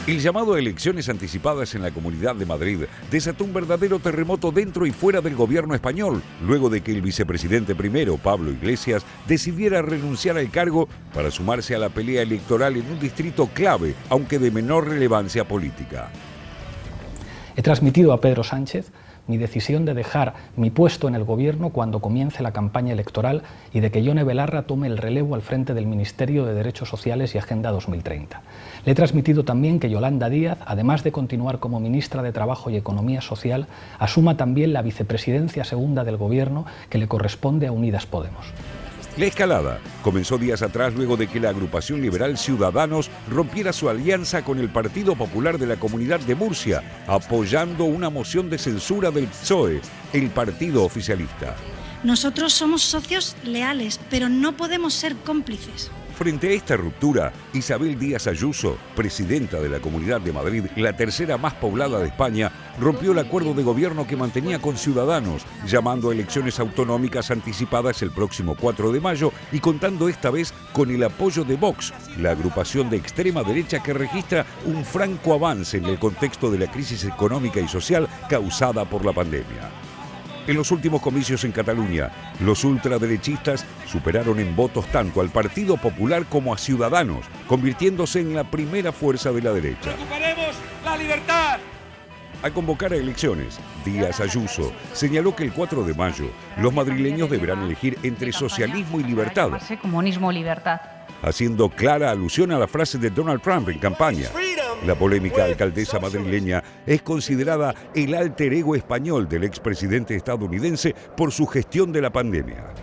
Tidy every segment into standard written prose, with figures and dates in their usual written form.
El llamado a elecciones anticipadas en la Comunidad de Madrid desató un verdadero terremoto dentro y fuera del gobierno español, luego de que el vicepresidente primero, Pablo Iglesias, decidiera renunciar al cargo para sumarse a la pelea electoral en un distrito clave, aunque de menor relevancia política. He transmitido a Pedro Sánchez mi decisión de dejar mi puesto en el gobierno cuando comience la campaña electoral y de que Yone Belarra tome el relevo al frente del Ministerio de Derechos Sociales y Agenda 2030. Le he transmitido también que Yolanda Díaz, además de continuar como ministra de Trabajo y Economía Social, asuma también la vicepresidencia segunda del gobierno que le corresponde a Unidas Podemos. La escalada comenzó días atrás luego de que la agrupación liberal Ciudadanos rompiera su alianza con el Partido Popular de la Comunidad de Murcia, apoyando una moción de censura del PSOE, el partido oficialista. Nosotros somos socios leales, pero no podemos ser cómplices. Frente a esta ruptura, Isabel Díaz Ayuso, presidenta de la Comunidad de Madrid, la tercera más poblada de España, rompió el acuerdo de gobierno que mantenía con Ciudadanos, llamando a elecciones autonómicas anticipadas el próximo 4 de mayo y contando esta vez con el apoyo de Vox, la agrupación de extrema derecha que registra un franco avance en el contexto de la crisis económica y social causada por la pandemia. En los últimos comicios en Cataluña, los ultraderechistas superaron en votos tanto al Partido Popular como a Ciudadanos, convirtiéndose en la primera fuerza de la derecha. ¡Recuperemos la libertad! Al convocar a elecciones, Díaz Ayuso señaló que el 4 de mayo los madrileños deberán elegir entre socialismo y libertad, comunismo o libertad, haciendo clara alusión a la frase de Donald Trump en campaña. La polémica alcaldesa madrileña es considerada el alter ego español del expresidente estadounidense por su gestión de la pandemia.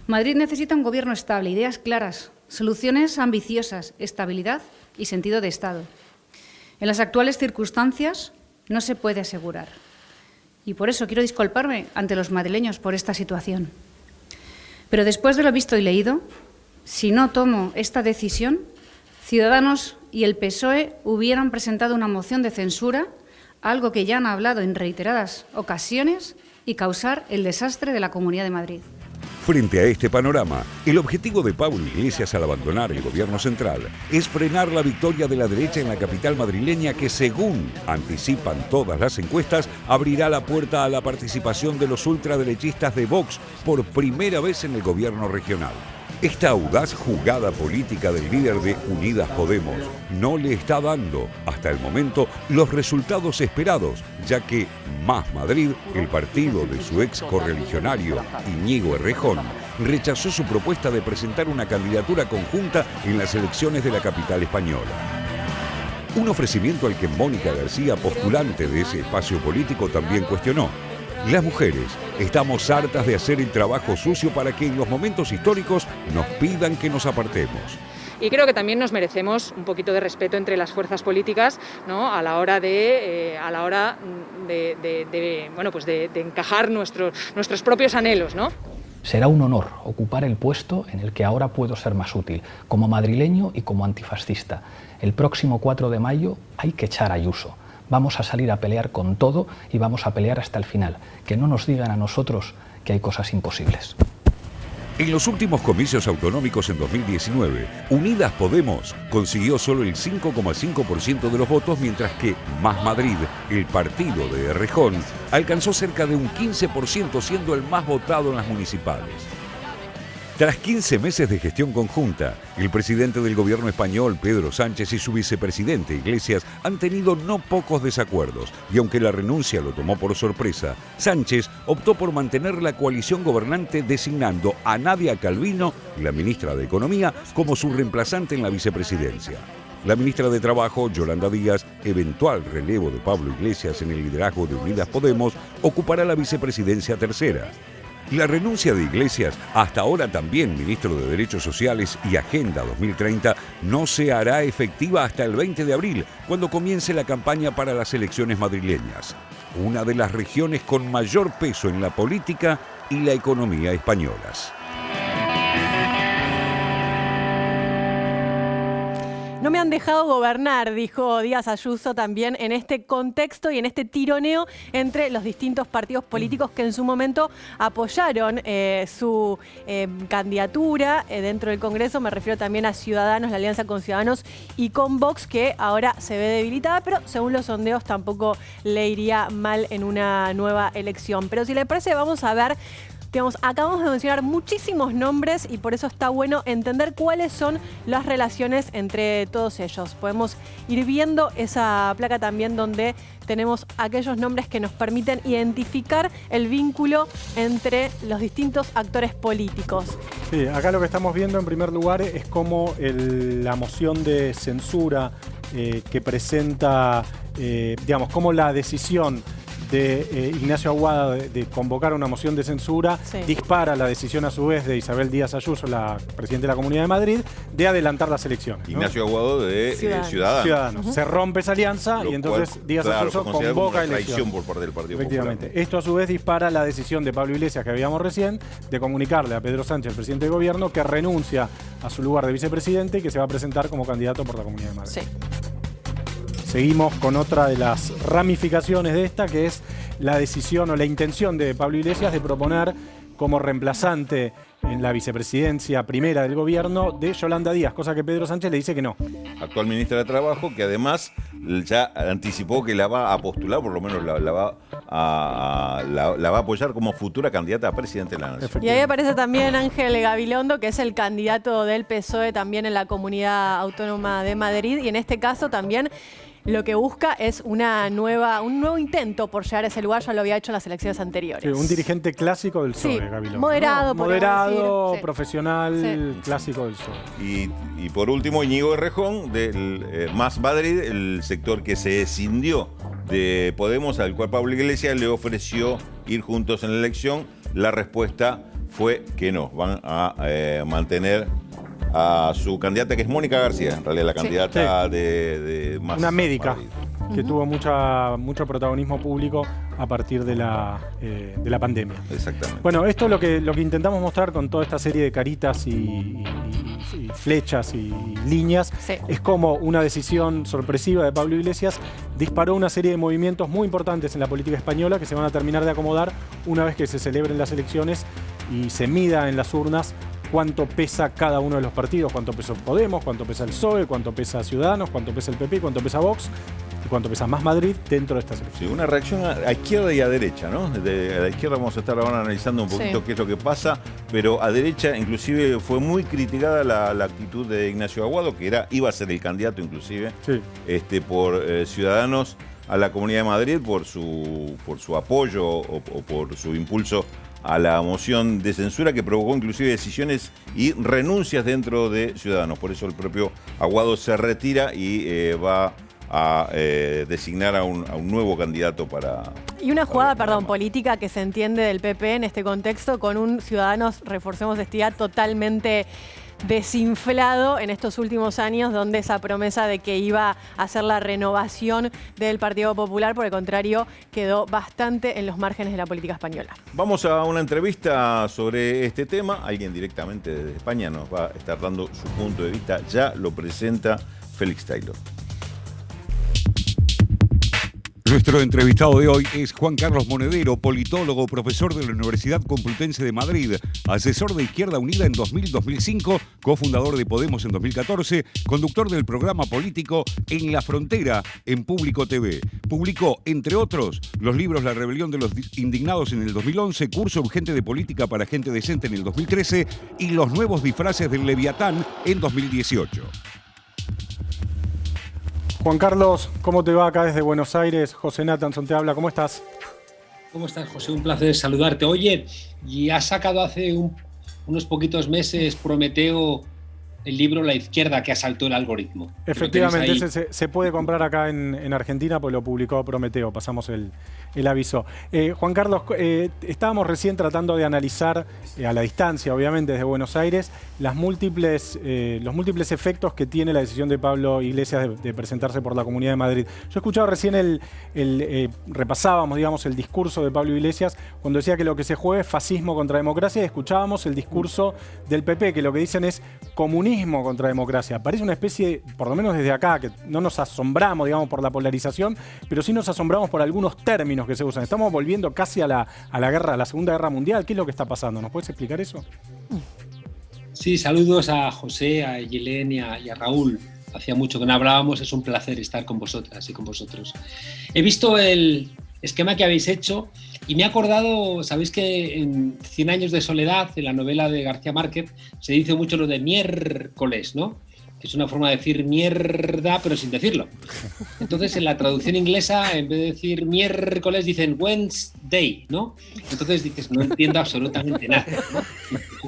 Madrid necesita un gobierno estable, ideas claras, soluciones ambiciosas, estabilidad y sentido de Estado. En las actuales circunstancias no se puede asegurar. Y por eso quiero disculparme ante los madrileños por esta situación. Pero después de lo visto y leído, si no tomo esta decisión, Ciudadanos y el PSOE hubieran presentado una moción de censura, algo que ya han hablado en reiteradas ocasiones, y causar el desastre de la Comunidad de Madrid. Frente a este panorama, el objetivo de Pablo Iglesias al abandonar el gobierno central es frenar la victoria de la derecha en la capital madrileña que, según anticipan todas las encuestas, abrirá la puerta a la participación de los ultraderechistas de Vox por primera vez en el gobierno regional. Esta audaz jugada política del líder de Unidas Podemos no le está dando, hasta el momento, los resultados esperados, ya que Más Madrid, el partido de su ex correligionario Íñigo Errejón, rechazó su propuesta de presentar una candidatura conjunta en las elecciones de la capital española. Un ofrecimiento al que Mónica García, postulante de ese espacio político, también cuestionó. Las mujeres estamos hartas de hacer el trabajo sucio para que en los momentos históricos nos pidan que nos apartemos. Y creo que también nos merecemos un poquito de respeto entre las fuerzas políticas, ¿no? a la hora de encajar nuestros propios anhelos, ¿no? Será un honor ocupar el puesto en el que ahora puedo ser más útil, como madrileño y como antifascista. El próximo 4 de mayo hay que echar a Ayuso. Vamos a salir a pelear con todo y vamos a pelear hasta el final. Que no nos digan a nosotros que hay cosas imposibles. En los últimos comicios autonómicos en 2019, Unidas Podemos consiguió solo el 5,5% de los votos, mientras que Más Madrid, el partido de Errejón, alcanzó cerca de un 15%, siendo el más votado en las municipales. Tras 15 meses de gestión conjunta, el presidente del gobierno español, Pedro Sánchez, y su vicepresidente, Iglesias, han tenido no pocos desacuerdos, y aunque la renuncia lo tomó por sorpresa, Sánchez optó por mantener la coalición gobernante designando a Nadia Calvino, la ministra de Economía, como su reemplazante en la vicepresidencia. La ministra de Trabajo, Yolanda Díaz, eventual relevo de Pablo Iglesias en el liderazgo de Unidas Podemos, ocupará la vicepresidencia tercera. La renuncia de Iglesias, hasta ahora también ministro de Derechos Sociales y Agenda 2030, no se hará efectiva hasta el 20 de abril, cuando comience la campaña para las elecciones madrileñas, una de las regiones con mayor peso en la política y la economía españolas. No no me han dejado gobernar, dijo Díaz Ayuso también en este contexto y en este tironeo entre los distintos partidos políticos que en su momento apoyaron su candidatura dentro del Congreso. Me refiero también a Ciudadanos, la alianza con Ciudadanos y con Vox, que ahora se ve debilitada, pero según los sondeos tampoco le iría mal en una nueva elección. Pero si le parece, vamos a ver. Digamos, acabamos de mencionar muchísimos nombres y por eso está bueno entender cuáles son las relaciones entre todos ellos. Podemos ir viendo esa placa también donde tenemos aquellos nombres que nos permiten identificar el vínculo entre los distintos actores políticos. Sí, acá lo que estamos viendo en primer lugar es cómo la moción de censura que presenta, digamos, cómo la decisión de Ignacio Aguado de convocar una moción de censura dispara la decisión a su vez de Isabel Díaz Ayuso, la presidenta de la Comunidad de Madrid, de adelantar las elecciones, ¿no? Ignacio Aguado de Ciudadanos. Se rompe esa alianza y entonces Díaz Ayuso convoca elecciones. Por parte del Partido Efectivamente. Popular. Esto a su vez dispara la decisión de Pablo Iglesias, que habíamos recién, de comunicarle a Pedro Sánchez, el presidente de gobierno, que renuncia a su lugar de vicepresidente y que se va a presentar como candidato por la Comunidad de Madrid. Sí. Seguimos con otra de las ramificaciones de esta, que es la decisión o la intención de Pablo Iglesias de proponer como reemplazante en la vicepresidencia primera del gobierno de Yolanda Díaz, cosa que Pedro Sánchez le dice que no. Actual ministra de Trabajo, que además ya anticipó que la va a postular, por lo menos la va a apoyar como futura candidata a presidente de la Nación. Y ahí aparece también Ángel Gabilondo, que es el candidato del PSOE también en la Comunidad Autónoma de Madrid, y en este caso también lo que busca es un nuevo intento por llegar a ese lugar. Ya lo había hecho en las elecciones anteriores. Sí, un dirigente clásico del PSOE, Gabilondo. Moderado, ¿no? Moderado, profesional, clásico del PSOE. Y por último, Íñigo Errejón, del Más Madrid, el sector que se escindió de Podemos, al cual Pablo Iglesias le ofreció ir juntos en la elección. La respuesta fue que no, van a mantener a su candidata, que es Mónica García, en realidad la candidata de Más una médica Madrid, que tuvo mucho protagonismo público a partir de la pandemia. Exactamente. Bueno, esto es lo que intentamos mostrar con toda esta serie de caritas y flechas y líneas. Es como una decisión sorpresiva de Pablo Iglesias disparó una serie de movimientos muy importantes en la política española que se van a terminar de acomodar una vez que se celebren las elecciones y se mida en las urnas cuánto pesa cada uno de los partidos, cuánto pesa Podemos, cuánto pesa el PSOE, cuánto pesa Ciudadanos, cuánto pesa el PP, cuánto pesa Vox y cuánto pesa Más Madrid dentro de estas elecciones. Sí, una reacción a izquierda y a derecha, ¿no? A la izquierda vamos a estar ahora analizando un poquito qué es lo que pasa, pero a derecha inclusive fue muy criticada la actitud de Ignacio Aguado, que iba a ser el candidato inclusive por Ciudadanos a la Comunidad de Madrid por su apoyo o por su impulso a la moción de censura, que provocó inclusive decisiones y renuncias dentro de Ciudadanos. Por eso el propio Aguado se retira y va a designar a un nuevo candidato para... Y una jugada, política que se entiende del PP en este contexto, con un Ciudadanos, reforcemos esta idea, totalmente desinflado en estos últimos años, donde esa promesa de que iba a hacer la renovación del Partido Popular, por el contrario, quedó bastante en los márgenes de la política española. Vamos a una entrevista sobre este tema. Alguien directamente desde España nos va a estar dando su punto de vista. Ya lo presenta Félix Taylor. Nuestro entrevistado de hoy es Juan Carlos Monedero, politólogo, profesor de la Universidad Complutense de Madrid, asesor de Izquierda Unida en 2000-2005, cofundador de Podemos en 2014, conductor del programa político En la Frontera en Público TV. Publicó, entre otros, los libros La Rebelión de los Indignados en el 2011, Curso Urgente de Política para Gente Decente en el 2013 y Los Nuevos Disfraces del Leviatán en 2018. Juan Carlos, ¿cómo te va acá desde Buenos Aires? José Nathanson te habla, ¿cómo estás? ¿Cómo estás, José? Un placer saludarte. Oye, y has sacado hace unos poquitos meses, Prometeo, el libro La Izquierda que asaltó el algoritmo. Efectivamente, ese se puede comprar acá en Argentina, pues lo publicó Prometeo, pasamos el aviso. Juan Carlos, estábamos recién tratando de analizar, a la distancia, obviamente, desde Buenos Aires, los múltiples efectos que tiene la decisión de Pablo Iglesias de presentarse por la Comunidad de Madrid. Yo he escuchado recién repasábamos, digamos, el discurso de Pablo Iglesias cuando decía que lo que se juega es fascismo contra democracia, y escuchábamos el discurso del PP, que lo que dicen es comunismo extremismo contra la democracia. Parece una especie, por lo menos desde acá, que no nos asombramos, digamos, por la polarización, pero sí nos asombramos por algunos términos que se usan. Estamos volviendo casi a la guerra, a la Segunda Guerra Mundial. ¿Qué es lo que está pasando? ¿Nos puedes explicar eso? Sí, saludos a José, a Yelén y a Raúl. Hacía mucho que no hablábamos, es un placer estar con vosotras y con vosotros. He visto el esquema que habéis hecho y me he acordado, sabéis que en 100 años de soledad, en la novela de García Márquez, se dice mucho lo de miércoles, ¿no? Que es una forma de decir mierda, pero sin decirlo. Entonces, en la traducción inglesa, en vez de decir miércoles, dicen Wednesday, ¿no? Entonces dices, no entiendo absolutamente nada, ¿no?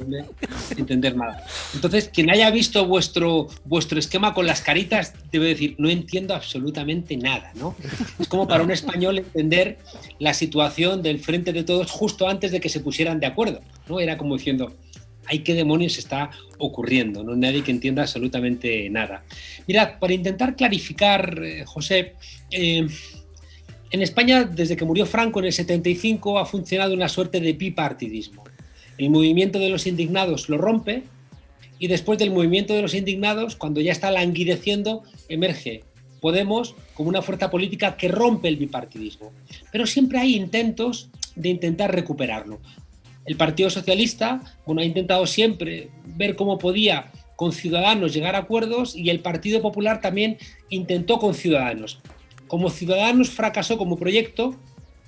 No es entender nada. Entonces, quien haya visto vuestro esquema con las caritas, debe decir, no entiendo absolutamente nada, ¿no? Es como para un español entender la situación del Frente de Todos justo antes de que se pusieran de acuerdo, ¿no? Era como diciendo, ay, qué demonios está ocurriendo, no hay nadie que entienda absolutamente nada. Mirad, para intentar clarificar, José, en España, desde que murió Franco en el 75, ha funcionado una suerte de bipartidismo. El movimiento de los indignados lo rompe y después del movimiento de los indignados, cuando ya está languideciendo, emerge Podemos como una fuerza política que rompe el bipartidismo. Pero siempre hay intentos de intentar recuperarlo. El Partido Socialista, ha intentado siempre ver cómo podía con Ciudadanos llegar a acuerdos y el Partido Popular también intentó con Ciudadanos. Como Ciudadanos fracasó como proyecto,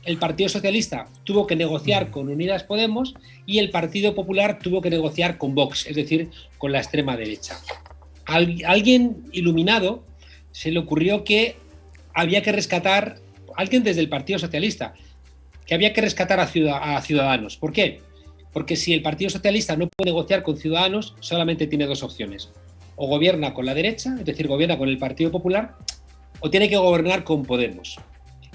el Partido Socialista tuvo que negociar con Unidas Podemos y el Partido Popular tuvo que negociar con Vox, es decir, con la extrema derecha. A alguien iluminado se le ocurrió que había que rescatar, alguien desde el Partido Socialista, que había que rescatar a Ciudadanos. ¿Por qué? Porque si el Partido Socialista no puede negociar con Ciudadanos, solamente tiene dos opciones. O gobierna con la derecha, es decir, gobierna con el Partido Popular, o tiene que gobernar con Podemos.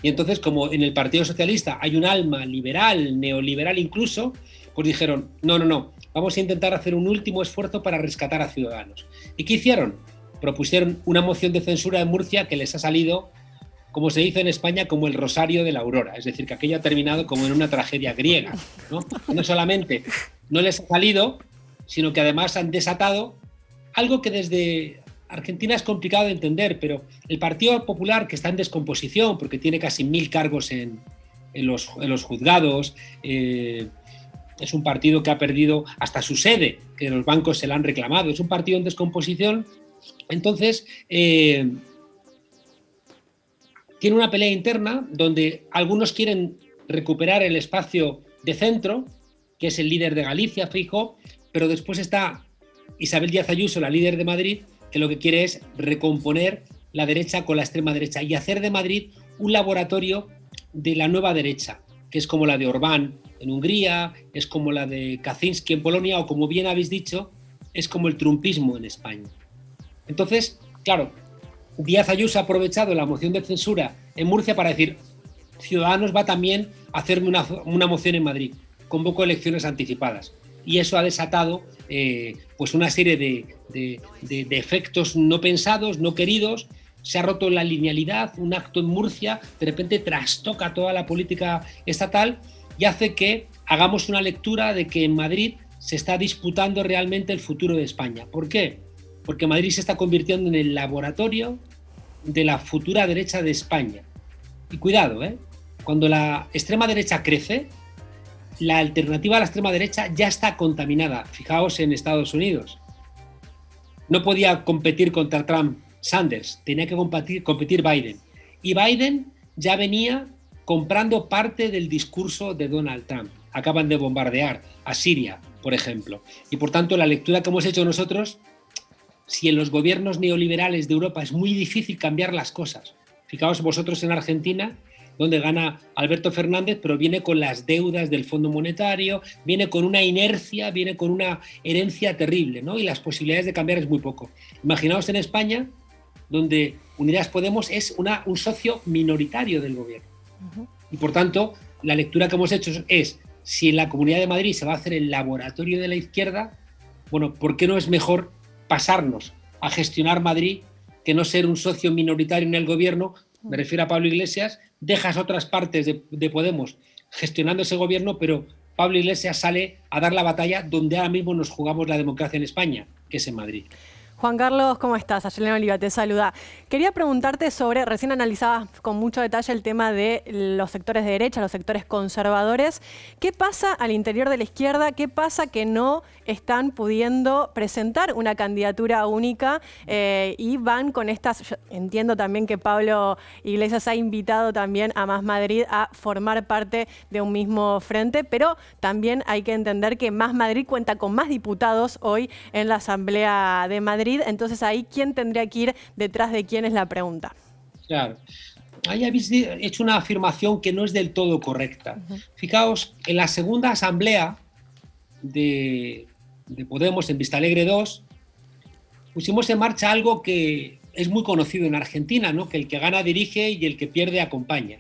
Y entonces, como en el Partido Socialista hay un alma liberal, neoliberal incluso, pues dijeron, no, vamos a intentar hacer un último esfuerzo para rescatar a Ciudadanos. ¿Y qué hicieron? Propusieron una moción de censura en Murcia que les ha salido, como se dice en España, como el rosario de la aurora, es decir, que aquello ha terminado como en una tragedia griega, ¿no? No solamente no les ha salido, sino que además han desatado algo que desde Argentina es complicado de entender, pero el Partido Popular, que está en descomposición, porque tiene casi 1000 cargos en los juzgados, es un partido que ha perdido hasta su sede, que los bancos se la han reclamado, es un partido en descomposición. Entonces, tiene una pelea interna donde algunos quieren recuperar el espacio de centro, que es el líder de Galicia, Feijóo, pero después está Isabel Díaz Ayuso, la líder de Madrid, que lo que quiere es recomponer la derecha con la extrema derecha y hacer de Madrid un laboratorio de la nueva derecha, que es como la de Orbán en Hungría, es como la de Kaczynski en Polonia, o como bien habéis dicho, es como el trumpismo en España. Entonces, claro, Díaz Ayuso ha aprovechado la moción de censura en Murcia para decir, Ciudadanos va también a hacerme una moción en Madrid, convoco elecciones anticipadas. Y eso ha desatado pues una serie de efectos no pensados, no queridos. Se ha roto la linealidad, un acto en Murcia de repente trastoca toda la política estatal y hace que hagamos una lectura de que en Madrid se está disputando realmente el futuro de España. ¿Por qué? Porque Madrid se está convirtiendo en el laboratorio de la futura derecha de España. Y cuidado, cuando la extrema derecha crece, la alternativa a la extrema derecha ya está contaminada. Fijaos en Estados Unidos. No podía competir contra Trump Sanders, tenía que competir Biden. Y Biden ya venía comprando parte del discurso de Donald Trump. Acaban de bombardear a Siria, por ejemplo. Y por tanto, la lectura que hemos hecho nosotros, si en los gobiernos neoliberales de Europa es muy difícil cambiar las cosas. Fijaos vosotros en Argentina, donde gana Alberto Fernández, pero viene con las deudas del Fondo Monetario, viene con una inercia, viene con una herencia terrible, ¿no? Y las posibilidades de cambiar es muy poco. Imaginaos en España, donde Unidas Podemos es un socio minoritario del gobierno. Y por tanto, la lectura que hemos hecho es, si en la Comunidad de Madrid se va a hacer el laboratorio de la izquierda, bueno, ¿por qué no es mejor pasarnos a gestionar Madrid que no ser un socio minoritario en el gobierno? Me refiero a Pablo Iglesias, dejas otras partes de Podemos gestionando ese gobierno, pero Pablo Iglesias sale a dar la batalla donde ahora mismo nos jugamos la democracia en España, que es en Madrid. Juan Carlos, ¿cómo estás? Ayelén Oliva te saluda. Quería preguntarte sobre, recién analizabas con mucho detalle el tema de los sectores de derecha, los sectores conservadores. ¿Qué pasa al interior de la izquierda? ¿Qué pasa que no están pudiendo presentar una candidatura única y van con estas? Yo entiendo también que Pablo Iglesias ha invitado también a Más Madrid a formar parte de un mismo frente, pero también hay que entender que Más Madrid cuenta con más diputados hoy en la Asamblea de Madrid. Entonces ahí, ¿quién tendría que ir detrás de quién es la pregunta? Claro. Ahí habéis hecho una afirmación que no es del todo correcta. Fijaos, en la segunda asamblea de Podemos en Vistalegre 2 pusimos en marcha algo que es muy conocido en Argentina, ¿no? Que el que gana dirige y el que pierde acompaña.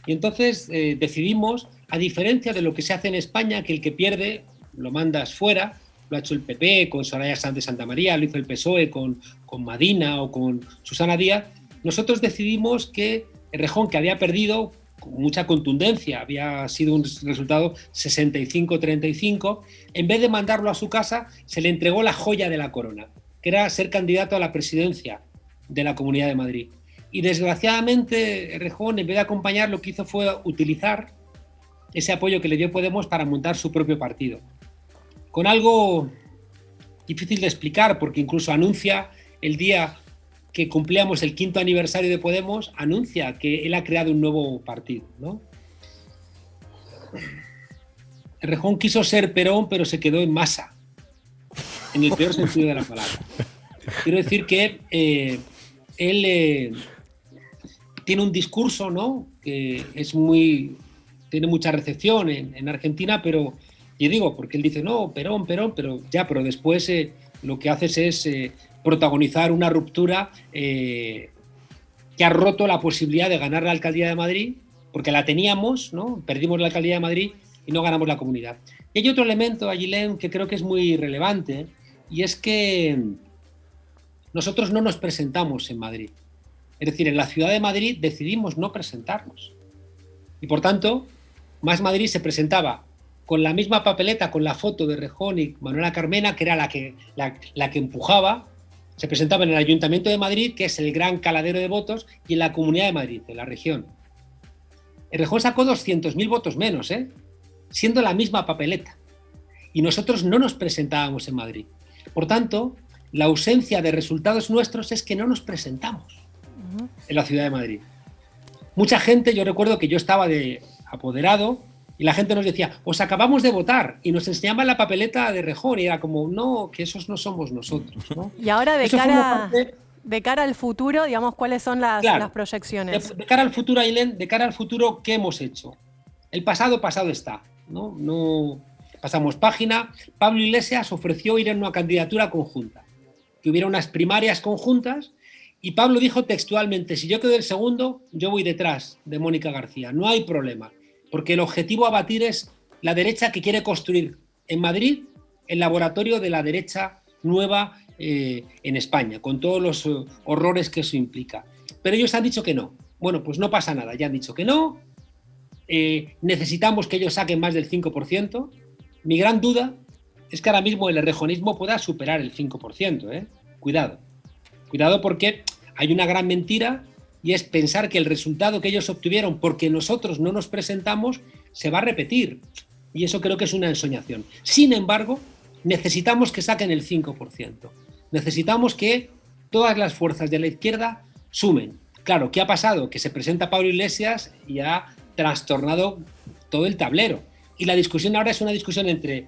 Y entonces decidimos, a diferencia de lo que se hace en España, que el que pierde lo mandas fuera. Lo ha hecho el PP con Soraya Sáenz de Santamaría, lo hizo el PSOE con Madina o con Susana Díaz. Nosotros decidimos que Errejón, que había perdido con mucha contundencia, había sido un resultado 65-35, en vez de mandarlo a su casa, se le entregó la joya de la corona, que era ser candidato a la presidencia de la Comunidad de Madrid. Y desgraciadamente Errejón, en vez de acompañar, lo que hizo fue utilizar ese apoyo que le dio Podemos para montar su propio partido. Con algo difícil de explicar, porque incluso anuncia el día que cumplíamos el 5º aniversario de Podemos, anuncia que él ha creado un nuevo partido, ¿no? Errejón quiso ser Perón, pero se quedó en Masa, en el peor sentido de la palabra. Quiero decir que él tiene un discurso, ¿no? Que es tiene mucha recepción en Argentina, pero y digo, porque él dice, no, Perón, pero después lo que haces es protagonizar una ruptura que ha roto la posibilidad de ganar la alcaldía de Madrid, porque la teníamos, ¿no? Perdimos la alcaldía de Madrid y no ganamos la comunidad. Y hay otro elemento, Ayelén, que creo que es muy relevante, y es que nosotros no nos presentamos en Madrid. Es decir, en la ciudad de Madrid decidimos no presentarnos. Y por tanto, Más Madrid se presentaba con la misma papeleta, con la foto de Errejón y Manuela Carmena, que era la que empujaba, se presentaba en el Ayuntamiento de Madrid, que es el gran caladero de votos, y en la Comunidad de Madrid, en la región. Errejón sacó 200.000 votos menos, siendo la misma papeleta. Y nosotros no nos presentábamos en Madrid. Por tanto, la ausencia de resultados nuestros es que no nos presentamos en la ciudad de Madrid. Mucha gente, yo recuerdo que yo estaba de apoderado, y la gente nos decía, os acabamos de votar, y nos enseñaban la papeleta de Errejón, y era como, no, que esos no somos nosotros, ¿no? Y ahora de cara al futuro, digamos, ¿cuáles son las proyecciones? De cara al futuro, Ayelén, de cara al futuro, ¿qué hemos hecho? El pasado está, ¿no? No pasamos página. Pablo Iglesias ofreció ir en una candidatura conjunta, que hubiera unas primarias conjuntas, y Pablo dijo textualmente, si yo quedo el segundo, yo voy detrás de Mónica García, no hay problema. Porque el objetivo a batir es la derecha que quiere construir en Madrid el laboratorio de la derecha nueva en España, con todos los horrores que eso implica. Pero ellos han dicho que no. Bueno, pues no pasa nada, ya han dicho que no. Necesitamos que ellos saquen más del 5%. Mi gran duda es que ahora mismo el errejonismo pueda superar el 5%. Cuidado porque hay una gran mentira, y es pensar que el resultado que ellos obtuvieron porque nosotros no nos presentamos se va a repetir. Y eso creo que es una ensoñación. Sin embargo, necesitamos que saquen el 5%. Necesitamos que todas las fuerzas de la izquierda sumen. Claro, ¿qué ha pasado? Que se presenta Pablo Iglesias y ha trastornado todo el tablero. Y la discusión ahora es una discusión entre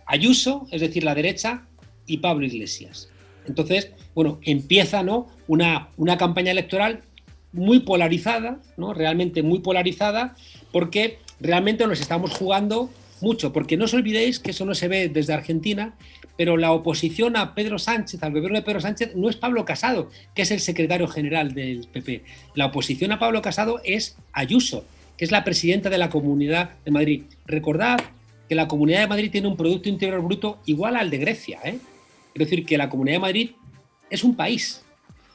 Ayuso, es decir, la derecha, y Pablo Iglesias. Entonces, bueno, empieza, ¿no?, una campaña electoral muy polarizada, ¿no? Realmente muy polarizada, porque realmente nos estamos jugando mucho, porque no os olvidéis que eso no se ve desde Argentina, pero la oposición a Pedro Sánchez, al gobierno de Pedro Sánchez, no es Pablo Casado, que es el secretario general del PP. La oposición a Pablo Casado es Ayuso, que es la presidenta de la Comunidad de Madrid. Recordad que la Comunidad de Madrid tiene un Producto Interior Bruto igual al de Grecia, Es decir, que la Comunidad de Madrid es un país.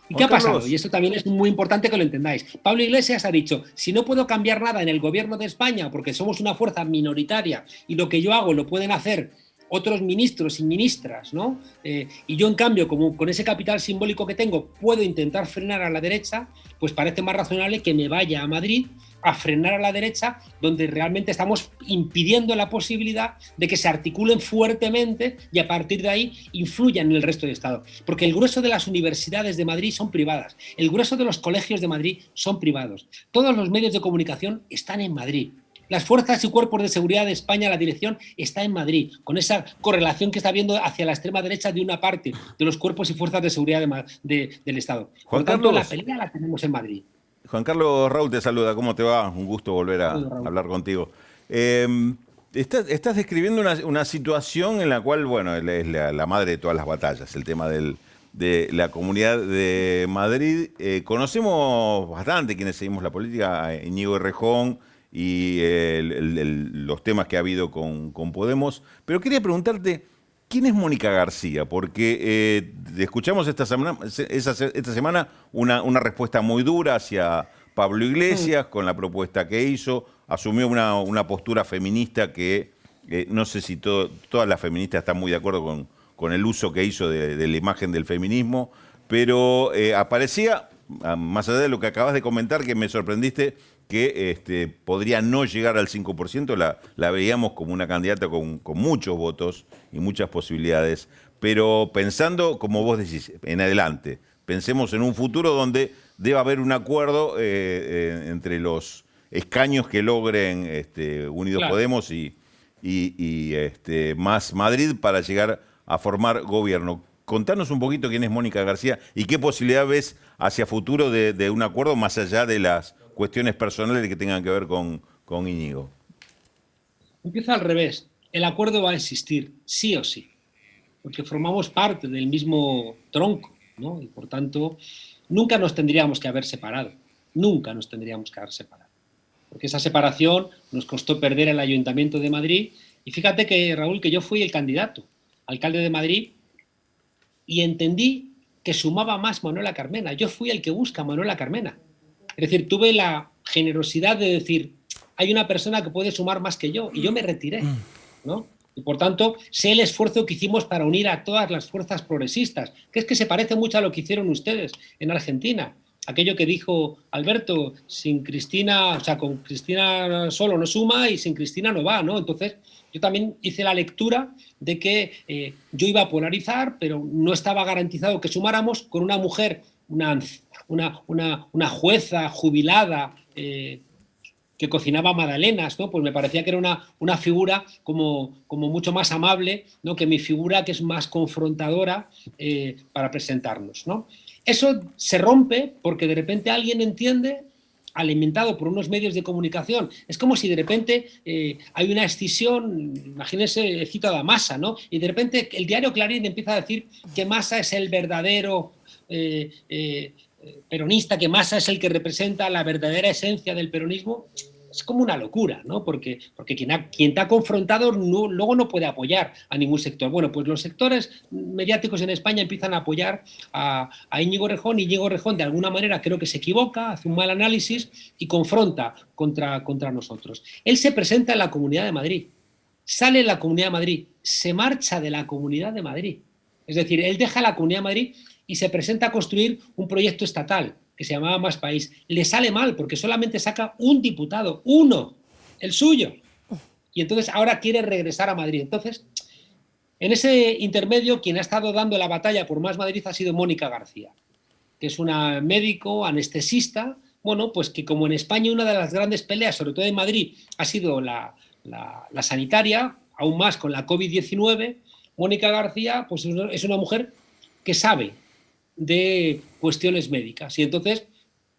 ¿Y qué ha pasado? Y esto también es muy importante que lo entendáis. Pablo Iglesias ha dicho, si no puedo cambiar nada en el gobierno de España porque somos una fuerza minoritaria y lo que yo hago lo pueden hacer otros ministros y ministras, ¿no? Y yo, en cambio, como con ese capital simbólico que tengo, puedo intentar frenar a la derecha, pues parece más razonable que me vaya a Madrid a frenar a la derecha, donde realmente estamos impidiendo la posibilidad de que se articulen fuertemente y a partir de ahí influyan en el resto del Estado. Porque el grueso de las universidades de Madrid son privadas, el grueso de los colegios de Madrid son privados, todos los medios de comunicación están en Madrid. Las fuerzas y cuerpos de seguridad de España, la dirección está en Madrid, con esa correlación que está habiendo hacia la extrema derecha de una parte de los cuerpos y fuerzas de seguridad del Estado. Por tanto, la pelea la tenemos en Madrid. Juan Carlos, Raúl te saluda, ¿cómo te va? Un gusto volver a hablar contigo. Estás describiendo una situación en la cual, bueno, es la madre de todas las batallas, el tema de la Comunidad de Madrid. Conocemos bastante quienes seguimos la política, a Íñigo Errejón y los temas que ha habido con Podemos, pero quería preguntarte, ¿quién es Mónica García? Porque escuchamos esta semana una respuesta muy dura hacia Pablo Iglesias con la propuesta que hizo, asumió una postura feminista que no sé si todas las feministas están muy de acuerdo con el uso que hizo de la imagen del feminismo, pero aparecía, más allá de lo que acabas de comentar, que me sorprendiste, que podría no llegar al 5%, la veíamos como una candidata con muchos votos y muchas posibilidades, pero pensando, como vos decís, en adelante, pensemos en un futuro donde deba haber un acuerdo entre los escaños que logren Unidos claro. Podemos y más Madrid para llegar a formar gobierno. Contanos un poquito quién es Mónica García y qué posibilidad ves hacia futuro de un acuerdo más allá de las cuestiones personales que tengan que ver con Íñigo. Empieza al revés. El acuerdo va a existir, sí o sí, porque formamos parte del mismo tronco, ¿no? Y por tanto, nunca nos tendríamos que haber separado. Nunca nos tendríamos que haber separado. Porque esa separación nos costó perder el Ayuntamiento de Madrid. Y fíjate que, Raúl, que yo fui el candidato, alcalde de Madrid, y entendí que sumaba más Manuela Carmena. Yo fui el que busca a Manuela Carmena. Es decir, tuve la generosidad de decir, hay una persona que puede sumar más que yo, y yo me retiré, ¿no? Y por tanto, sé el esfuerzo que hicimos para unir a todas las fuerzas progresistas, que es que se parece mucho a lo que hicieron ustedes en Argentina. Aquello que dijo Alberto, sin Cristina, o sea, con Cristina solo no suma y sin Cristina no va, ¿no? Entonces, yo también hice la lectura de que yo iba a polarizar, pero no estaba garantizado que sumáramos con una mujer, una jueza jubilada que cocinaba magdalenas, ¿no? Pues me parecía que era una figura como mucho más amable, ¿no? Que mi figura, que es más confrontadora para presentarnos, ¿no? Eso se rompe porque de repente alguien entiende, alimentado por unos medios de comunicación, es como si de repente hay una escisión, imagínense, cito a Massa, ¿no? Y de repente el diario Clarín empieza a decir que Massa es el verdadero peronista, que Massa es el que representa la verdadera esencia del peronismo. Es como una locura, ¿no? Porque quien te ha confrontado luego no puede apoyar a ningún sector. Bueno, pues los sectores mediáticos en España empiezan a apoyar a Íñigo Errejón, y Íñigo Errejón de alguna manera creo que se equivoca, hace un mal análisis y confronta contra nosotros. Él se presenta en la Comunidad de Madrid, sale en la Comunidad de Madrid, se marcha de la Comunidad de Madrid. Es decir, él deja la Comunidad de Madrid y se presenta a construir un proyecto estatal que se llamaba Más País. Le sale mal porque solamente saca un diputado, uno, el suyo. Y entonces ahora quiere regresar a Madrid. Entonces, en ese intermedio, quien ha estado dando la batalla por Más Madrid ha sido Mónica García, que es una médico anestesista, bueno, pues que como en España una de las grandes peleas, sobre todo en Madrid, ha sido la sanitaria, aún más con la COVID-19, Mónica García pues es una mujer que sabe de cuestiones médicas y entonces,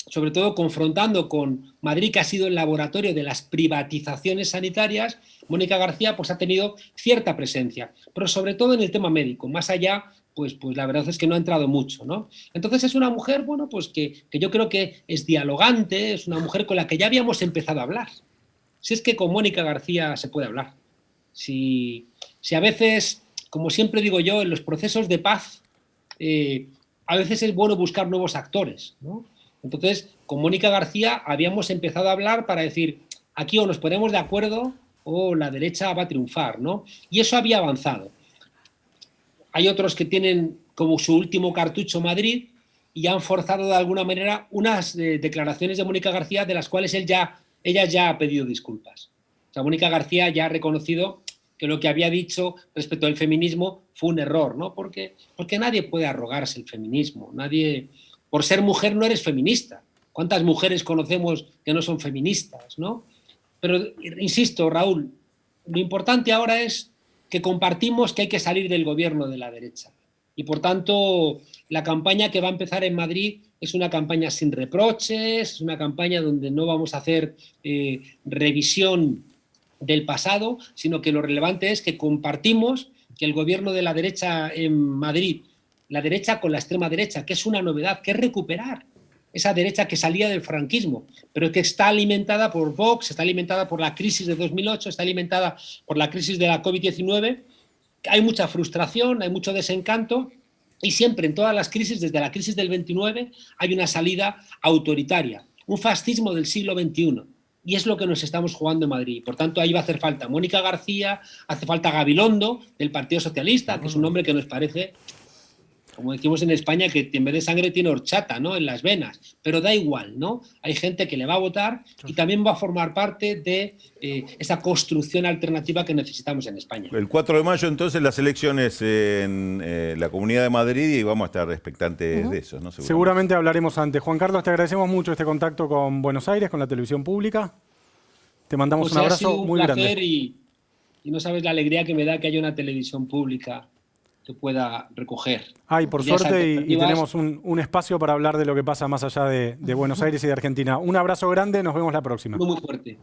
sobre todo confrontando con Madrid, que ha sido el laboratorio de las privatizaciones sanitarias, Mónica García pues ha tenido cierta presencia, pero sobre todo en el tema médico, más allá pues la verdad es que no ha entrado mucho, ¿no? Entonces es una mujer, bueno, pues que yo creo que es dialogante, es una mujer con la que ya habíamos empezado a hablar. Si es que con Mónica García se puede hablar. Si a veces, como siempre digo yo, en los procesos de paz a veces es bueno buscar nuevos actores, ¿no? Entonces, con Mónica García habíamos empezado a hablar para decir, aquí o nos ponemos de acuerdo o la derecha va a triunfar, ¿no? Y eso había avanzado. Hay otros que tienen como su último cartucho Madrid y han forzado de alguna manera unas declaraciones de Mónica García de las cuales ella ya ha pedido disculpas. O sea, Mónica García ya ha reconocido que lo que había dicho respecto al feminismo fue un error, ¿no? Porque nadie puede arrogarse el feminismo. Nadie, por ser mujer no eres feminista. ¿Cuántas mujeres conocemos que no son feministas, ¿no? Pero, insisto, Raúl, lo importante ahora es que compartimos que hay que salir del gobierno de la derecha. Y, por tanto, la campaña que va a empezar en Madrid es una campaña sin reproches, es una campaña donde no vamos a hacer revisión del pasado, sino que lo relevante es que compartimos que el gobierno de la derecha en Madrid, la derecha con la extrema derecha, que es una novedad, que es recuperar esa derecha que salía del franquismo, pero que está alimentada por Vox, está alimentada por la crisis de 2008, está alimentada por la crisis de la COVID-19. Hay mucha frustración, hay mucho desencanto y siempre en todas las crisis, desde la crisis del 29, hay una salida autoritaria, un fascismo del siglo XXI. Y es lo que nos estamos jugando en Madrid. Por tanto, ahí va a hacer falta Mónica García, hace falta Gabilondo, del Partido Socialista, que es un hombre que nos parece, como decimos en España, que en vez de sangre tiene horchata, ¿no?, en las venas. Pero da igual, ¿no? Hay gente que le va a votar y también va a formar parte de esa construcción alternativa que necesitamos en España. El 4 de mayo, entonces, las elecciones en la Comunidad de Madrid y vamos a estar expectantes de eso, ¿no? Seguramente hablaremos antes. Juan Carlos, te agradecemos mucho este contacto con Buenos Aires, con la televisión pública. Te mandamos un abrazo muy grande. Y no sabes la alegría que me da que haya una televisión pública que pueda recoger. Ay, por suerte, y tenemos un espacio para hablar de lo que pasa más allá de Buenos Aires y de Argentina. Un abrazo grande, nos vemos la próxima. Muy fuerte.